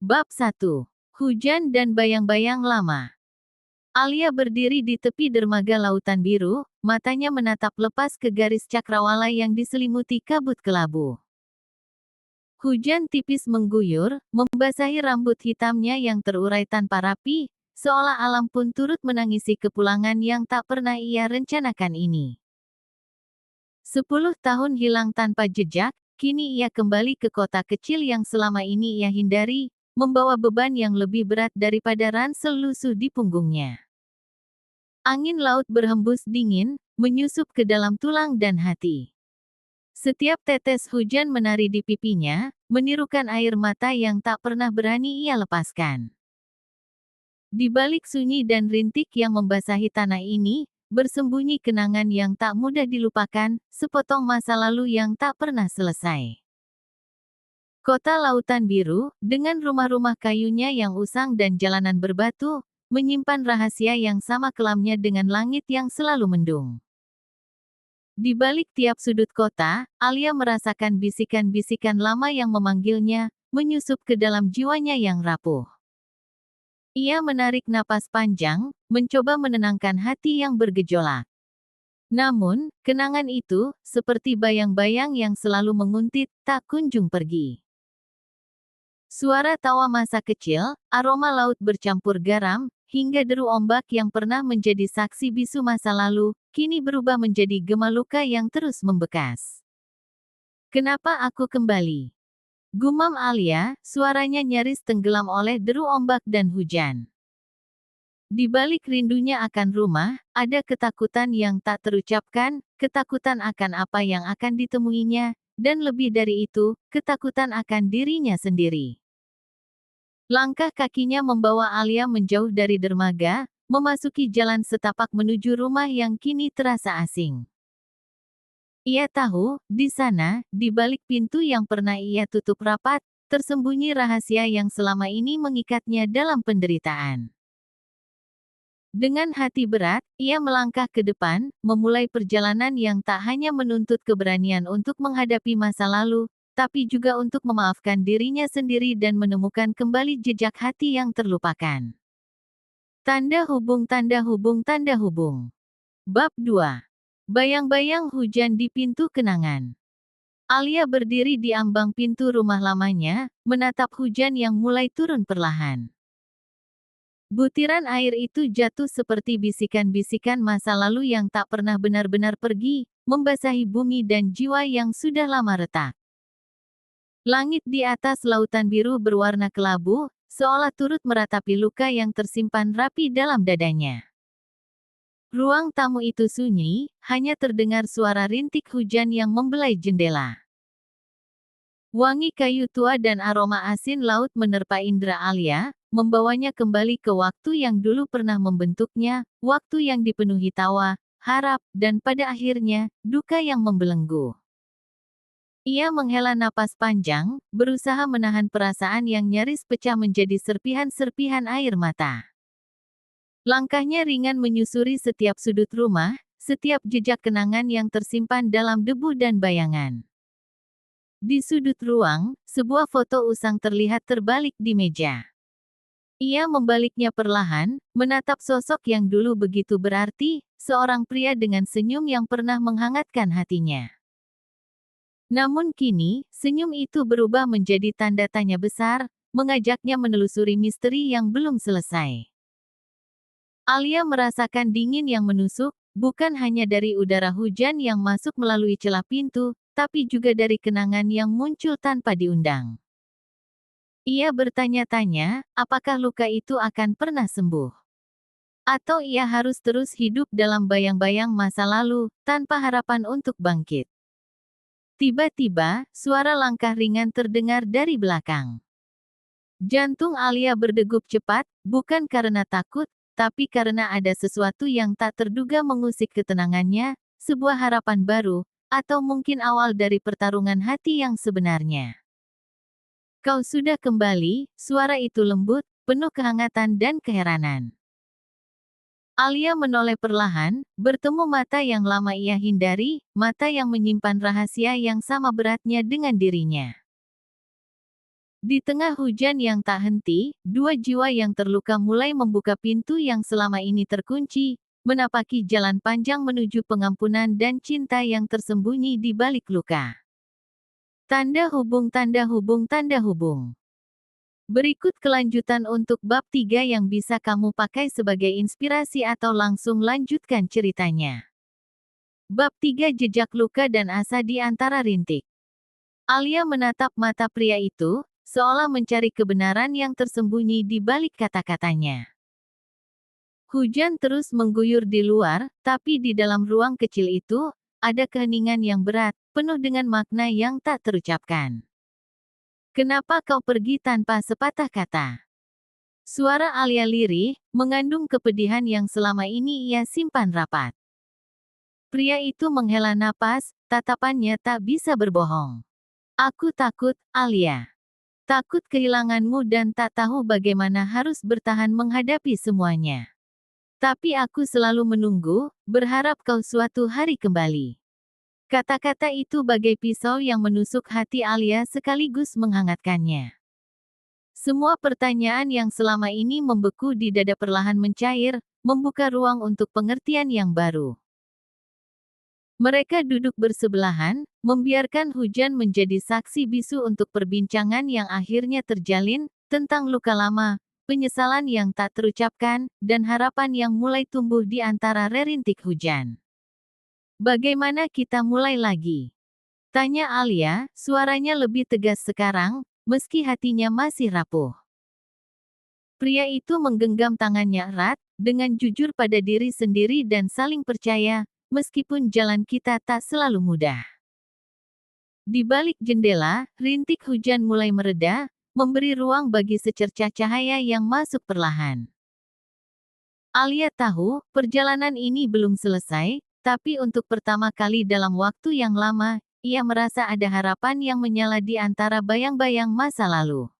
Bab 1. Hujan dan bayang-bayang lama. Alia berdiri di tepi dermaga lautan biru, matanya menatap lepas ke garis cakrawala yang diselimuti kabut kelabu. Hujan tipis mengguyur, membasahi rambut hitamnya yang terurai tanpa rapi, seolah alam pun turut menangisi kepulangan yang tak pernah ia rencanakan ini. 10 tahun hilang tanpa jejak, kini ia kembali ke kota kecil yang selama ini ia hindari, membawa beban yang lebih berat daripada ransel lusuh di punggungnya. Angin laut berhembus dingin, menyusup ke dalam tulang dan hati. Setiap tetes hujan menari di pipinya, menirukan air mata yang tak pernah berani ia lepaskan. Di balik sunyi dan rintik yang membasahi tanah ini, bersembunyi kenangan yang tak mudah dilupakan, sepotong masa lalu yang tak pernah selesai. Kota lautan biru, dengan rumah-rumah kayunya yang usang dan jalanan berbatu, menyimpan rahasia yang sama kelamnya dengan langit yang selalu mendung. Di balik tiap sudut kota, Alia merasakan bisikan-bisikan lama yang memanggilnya, menyusup ke dalam jiwanya yang rapuh. Ia menarik napas panjang, mencoba menenangkan hati yang bergejolak. Namun, kenangan itu, seperti bayang-bayang yang selalu menguntit, tak kunjung pergi. Suara tawa masa kecil, aroma laut bercampur garam, hingga deru ombak yang pernah menjadi saksi bisu masa lalu, kini berubah menjadi gema luka yang terus membekas. Kenapa aku kembali? Gumam Alia, suaranya nyaris tenggelam oleh deru ombak dan hujan. Di balik rindunya akan rumah, ada ketakutan yang tak terucapkan, ketakutan akan apa yang akan ditemuinya, dan lebih dari itu, ketakutan akan dirinya sendiri. Langkah kakinya membawa Alia menjauh dari dermaga, memasuki jalan setapak menuju rumah yang kini terasa asing. Ia tahu, di sana, di balik pintu yang pernah ia tutup rapat, tersembunyi rahasia yang selama ini mengikatnya dalam penderitaan. Dengan hati berat, ia melangkah ke depan, memulai perjalanan yang tak hanya menuntut keberanian untuk menghadapi masa lalu, tapi juga untuk memaafkan dirinya sendiri dan menemukan kembali jejak hati yang terlupakan. Tanda hubung tanda hubung tanda hubung. Bab 2. Bayang-bayang hujan di pintu kenangan. Alia berdiri di ambang pintu rumah lamanya, menatap hujan yang mulai turun perlahan. Butiran air itu jatuh seperti bisikan-bisikan masa lalu yang tak pernah benar-benar pergi, membasahi bumi dan jiwa yang sudah lama retak. Langit di atas lautan biru berwarna kelabu, seolah turut meratapi luka yang tersimpan rapi dalam dadanya. Ruang tamu itu sunyi, hanya terdengar suara rintik hujan yang membelai jendela. Wangi kayu tua dan aroma asin laut menerpa indera Alia, membawanya kembali ke waktu yang dulu pernah membentuknya, waktu yang dipenuhi tawa, harap, dan pada akhirnya, duka yang membelenggu. Ia menghela napas panjang, berusaha menahan perasaan yang nyaris pecah menjadi serpihan-serpihan air mata. Langkahnya ringan menyusuri setiap sudut rumah, setiap jejak kenangan yang tersimpan dalam debu dan bayangan. Di sudut ruang, sebuah foto usang terlihat terbalik di meja. Ia membaliknya perlahan, menatap sosok yang dulu begitu berarti, seorang pria dengan senyum yang pernah menghangatkan hatinya. Namun kini, senyum itu berubah menjadi tanda tanya besar, mengajaknya menelusuri misteri yang belum selesai. Alia merasakan dingin yang menusuk, bukan hanya dari udara hujan yang masuk melalui celah pintu, tapi juga dari kenangan yang muncul tanpa diundang. Ia bertanya-tanya, apakah luka itu akan pernah sembuh? Atau ia harus terus hidup dalam bayang-bayang masa lalu, tanpa harapan untuk bangkit? Tiba-tiba, suara langkah ringan terdengar dari belakang. Jantung Alia berdegup cepat, bukan karena takut, tapi karena ada sesuatu yang tak terduga mengusik ketenangannya, sebuah harapan baru, atau mungkin awal dari pertarungan hati yang sebenarnya. Kau sudah kembali, suara itu lembut, penuh kehangatan dan keheranan. Alia menoleh perlahan, bertemu mata yang lama ia hindari, mata yang menyimpan rahasia yang sama beratnya dengan dirinya. Di tengah hujan yang tak henti, dua jiwa yang terluka mulai membuka pintu yang selama ini terkunci, menapaki jalan panjang menuju pengampunan dan cinta yang tersembunyi di balik luka. Tanda hubung, tanda hubung, tanda hubung. Berikut kelanjutan untuk bab 3 yang bisa kamu pakai sebagai inspirasi atau langsung lanjutkan ceritanya. Bab 3 Jejak luka dan asa di antara rintik. Alia menatap mata pria itu, seolah mencari kebenaran yang tersembunyi di balik kata-katanya. Hujan terus mengguyur di luar, tapi di dalam ruang kecil itu, ada keheningan yang berat, penuh dengan makna yang tak terucapkan. Kenapa kau pergi tanpa sepatah kata? Suara Alia lirih, mengandung kepedihan yang selama ini ia simpan rapat. Pria itu menghela napas, tatapannya tak bisa berbohong. Aku takut, Alia. Takut kehilanganmu dan tak tahu bagaimana harus bertahan menghadapi semuanya. Tapi aku selalu menunggu, berharap kau suatu hari kembali. Kata-kata itu bagai pisau yang menusuk hati Alia sekaligus menghangatkannya. Semua pertanyaan yang selama ini membeku di dada perlahan mencair, membuka ruang untuk pengertian yang baru. Mereka duduk bersebelahan, membiarkan hujan menjadi saksi bisu untuk perbincangan yang akhirnya terjalin, tentang luka lama, penyesalan yang tak terucapkan, dan harapan yang mulai tumbuh di antara rerintik hujan. Bagaimana kita mulai lagi? Tanya Alia, suaranya lebih tegas sekarang, meski hatinya masih rapuh. Pria itu menggenggam tangannya erat, dengan jujur pada diri sendiri dan saling percaya, meskipun jalan kita tak selalu mudah. Di balik jendela, rintik hujan mulai mereda, memberi ruang bagi secercah cahaya yang masuk perlahan. Alia tahu, perjalanan ini belum selesai, tapi untuk pertama kali dalam waktu yang lama, ia merasa ada harapan yang menyala di antara bayang-bayang masa lalu.